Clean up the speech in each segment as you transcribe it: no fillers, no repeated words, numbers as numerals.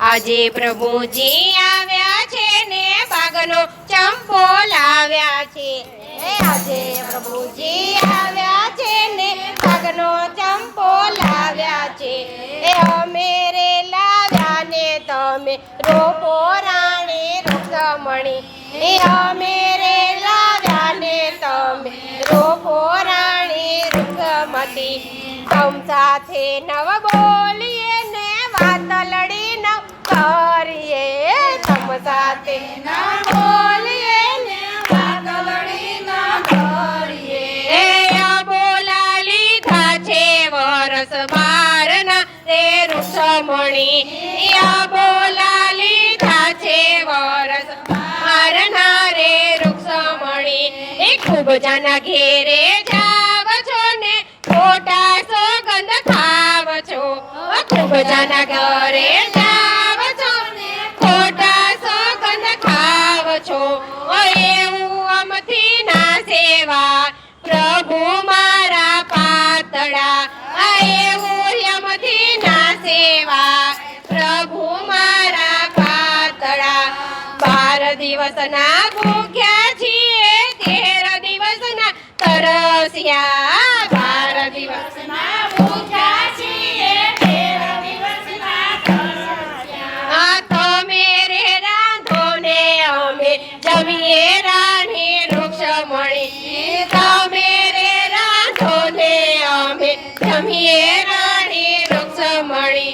આજે પ્રભુજી આવ્યા છે ને ભાગનો ચંપો લાવ્યા છે. આજે પ્રભુજી આવ્યા છે ને ભાગનો ચંપો લાવ્યા છે. અમે રે લાવ્યા ને તમે રોપો રાણી રૂકમણી. અમે રે લાવ્યા ને તમે રોપો રાણી રૂકમતી. તમ સાથે નવ બોલીએ ને વાતલડી નવ કરીએ. તમ સાથે નવ બોલીએ ને વાતલડી નવ કરીએ. બોલા લીધા છે વરસ બારના રે રૂકમણી. બોલા લીધા છે વરસ બારના રે રૂકમણી. ખૂબ જાના ઘેરે જાવ છો ને ખોટા સોગંદ ખાવ છો. ખૂબ જાના ઘરે જાવ છો ને ખોટા સોગંદ ખાવ છો. એવું અમથી ના સેવા પ્રભુ મારા પાતળા. એવું અમથી ના સેવા પ્રભુ મારા પાતળા. 12 દિવસના ભૂખ્યા છીએ 13 દિવસના તરસ્યા. 12 દિવસના ભૂખ્યા છીએ 13 દિવસના તરસ્યા. તમે રે રાંધો ને અમે જમીએ રાણી રૂકમણી. તમે રે રાંધો ને અમે જમીએ રાણી રૂકમણી.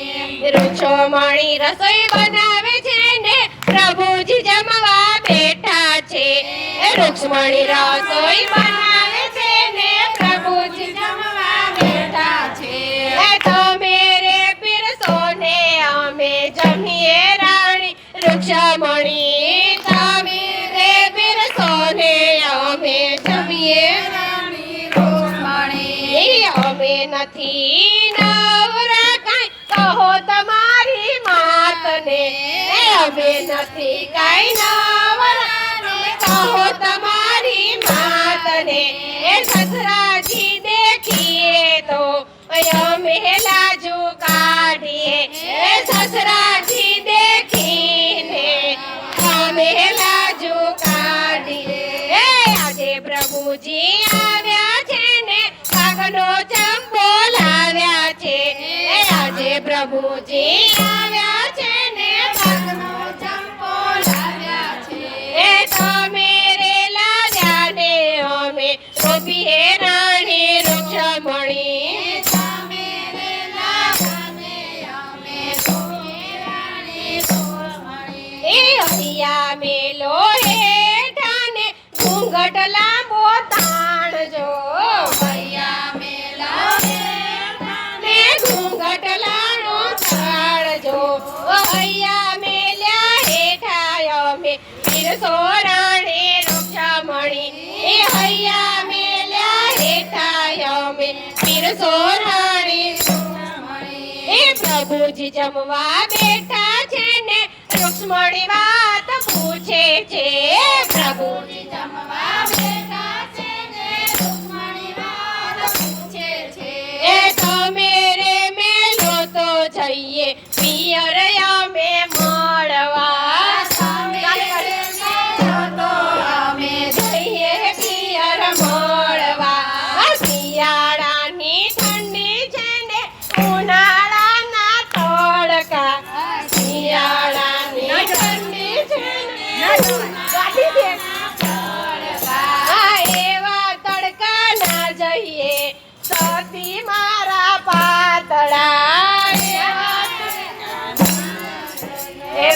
રૂકમણી રસોઈ બનાવે છે ને પ્રભુજી જમવા બેઠા છે. રૂકમણી રસોઈ બનાવે છે ને પ્રભુજી જમવા બેઠા છે. તમે રે પીરસો ને અમે જમીએ રાણી રૂકમણી. તમે રે પીરસો ને અમે જમીએ રાણી રૂકમણી. અમે નથી નવરા કાંઈ કહો તમારી માતને. અમે નથી કાંઈ નવરા કહો તમારી માતને. સસરાજી દેખીએ તો અમે લાજુ કાઢીએ. સસરાજી દેખીને અમે લાજુ કાઢીએ. આજે પ્રભુજી આવ્યા છે ને ભાગનો ચંપો લાવ્યા છે. આજે પ્રભુજી આવ્યા છે ને ભાગનો ચંપો લાવ્યા છે. તમે રે લાવ્યા ને અમે રોપીએ રાણી રૂકમણી. તમે રે લાવ્યા ને અમે રોપીએ રાણી રૂકમણી. અહીંયા મેલો હેઠા ને ઘૂંઘટ લાંબો તાણજો. અહીંયા મેલો હેઠા ને ઘૂંઘટ લાંબો તાણજો. અહીંયા મેલ્યા હેઠા અમે પીરસો રાણી રૂકમણી. અહીંયા મેલ્યા હેઠા અમે પીરસો રાણી રૂકમણી. પ્રભુજી જમવા બેઠા છે ને રૂકમણી વાત પૂછે છે. પ્રભુજી જમવા બેઠા છે ને રૂકમણી વાત પૂછે છે. તમે રે મેલો તો જઈએ પિયર અમે મળવા. તમે રે મેલો તો અમે જઈએ પિયર મળવા. શિયાળાની ઠંડી છે ને ઉનાળાના તડકા. શિયાળાની ઠંડી છે ને ઉનાળાના તડકા. એવા તડકા ના જઈએ સતી મારા પાતળા.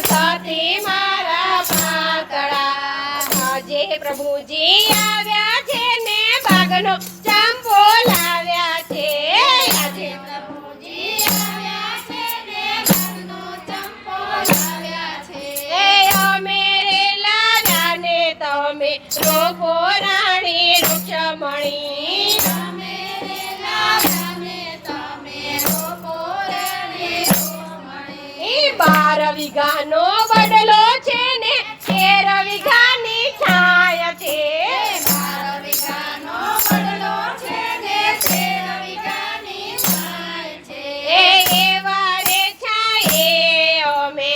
સતી મારા પાતળા. આજે પ્રભુજી આવ્યા છે ને ભાગનો ચંપો લાવ્યા છે. આજે પ્રભુજી આવ્યા છે ને ભાગનો ચંપો લાવ્યા છે. અમે રે લાવ્યા ને તમે રોપો રાણી રૂકમણી. તમે રે લાવ્યા ને તમે રોપો રાણી રૂકમણી. 12 વીઘાનો બદલો છે ને 13 વીઘાની છાયા છે. 12 વીઘાનો બદલો છે ને 13 વીઘાની છાયા છે. એવા રે છાયે અમે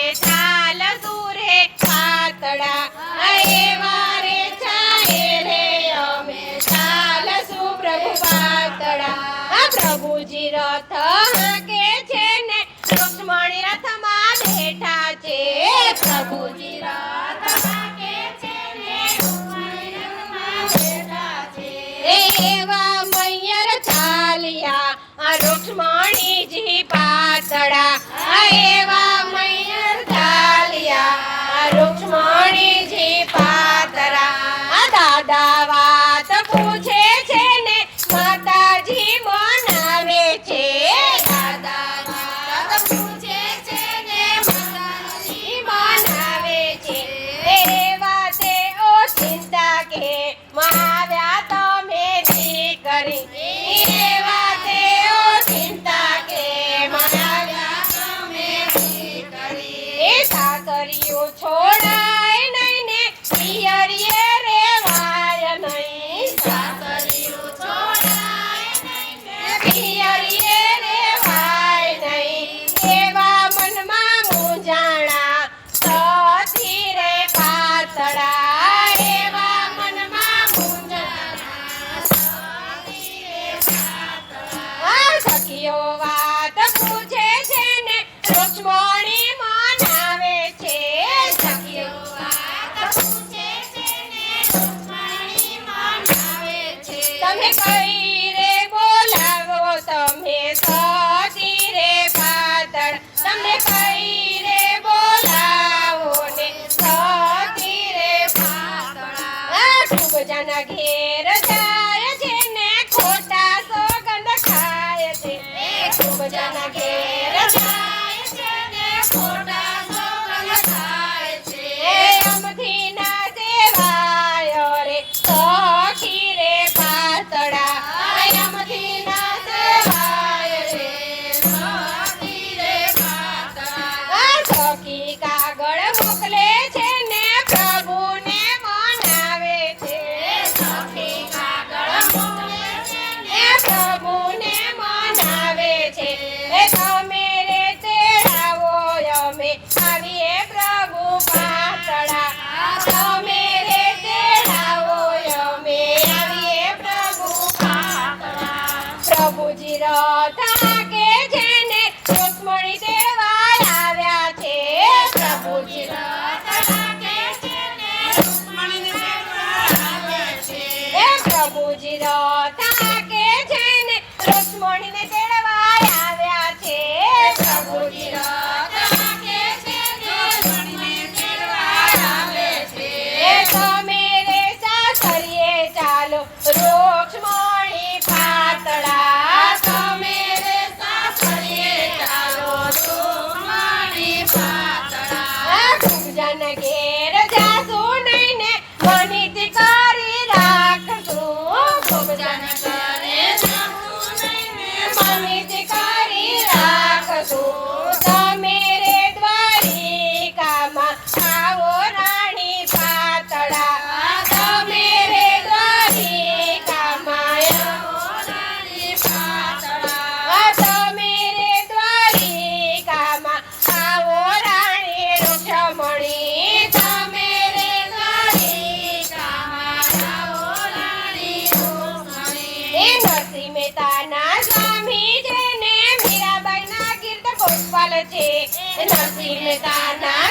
રથ હાંકે છે ને રુક્ષ્મણી રથમાં બેઠા છે પ્રભુજી રથ હાંકે છે ને રુક્ષ્મણી રથમાં બેઠા છે એવા મૈયર ચાલ્યા આ રુક્ષ્મણીજી પાતળા એવા મૈયર ચાલ્યા આ રુક્ષ્મણીજી પાતળા આ દાદા વાત પૂછે છે ને માતાજી મનાવે છે દાદા વાત પૂછે છે ને માતાજી મનાવે છે એવા તેઓ ચિંતા કે આવ્યા તમે દીકરી એવા તેઓ ચિંતા કે આવ્યા તમે દીકરી એ સાસરીઓ છોડાય નહીં ને પિયરીએ રેવાય નહીં સાસરીઓ છોડાય નહીં ને પિયરીએ રેવાય નહીં એવા મનમાં મૂંઝાણા સતી રે પાતળા એવા મનમાં મૂંઝાણા સતી રે પાતળા આ સખીઓ વાત પૂછે છે ને રુક્ષ્મણી મનાવે છે સખીઓ વાત પૂછે છે ને રુક્ષ્મણી મનાવે છે તમે કઈ રે બોલાવો તમે સતી રે પાતળ તમે કઈ રે બોલાવો ને સતી રે પાતળા ખૂબ જના ઘેર જાય છે ને ખોટા સોગંદ ખાય છે ખૂબ જના ઘેર જાય છે ને ખોટા સોગંદ ખાય છે અમથી ના સેવાય રે સખી રે પાતળા અમથી ના સેવાય રે સખી રે પાતળા સખી કાગળ મોકલે છે ને પ્રભુને મનાવે છે સખી કાગળ મોકલે છે ને પ્રભુને મનાવે છે તમે રે તેડાવો અમે આવીએ પ્રભુ પાતળા તમે રે તેડાવો અમે આવીએ પ્રભુ પાતળા પ્રભુજી રથ હાંકે છે ને રુક્ષ્મણી દેવા આવ્યા છે પ્રભુજી રથ હાંકે છે ને રુક્ષ્મણી દેવા આવ્યા છે પ્રભુજી રથ હાંકે છે ને રુક્ષ્મણીને તેડવા આવ્યા છે પ્રભુજી રથ હાંકે છે ને રુક્ષ્મણીને તેડવા આવે છે તમે રે સાસરીએ ચાલો રુક્ષ્મણી પાતળા તમે રે સાસરીએ ચાલો રુક્ષ્મણી પાતળા ખૂબ જન ઘેર જાશું નહીં ને મનીથી કરી રાખશું ખૂબ જન ઘરે જાશું નહીં ને મનીથી કરી રાખશું તમે રે દ્વારિકામાં આવો રાણી પાતળા તમે રે દ્વારિકામાં આવો રાણી પાતળા તમે રે દ્વારિકામાં આવો રાણી રુક્ષ્મણી તમે રે દ્વારિકામાં આવો રાણી રુક્ષ્મણી એ નરસિંહ મહેતાના સ્વામી છે ને મીરાબાઈના કીર્ત ગોપાલ છે નરસિંહ મહેતાના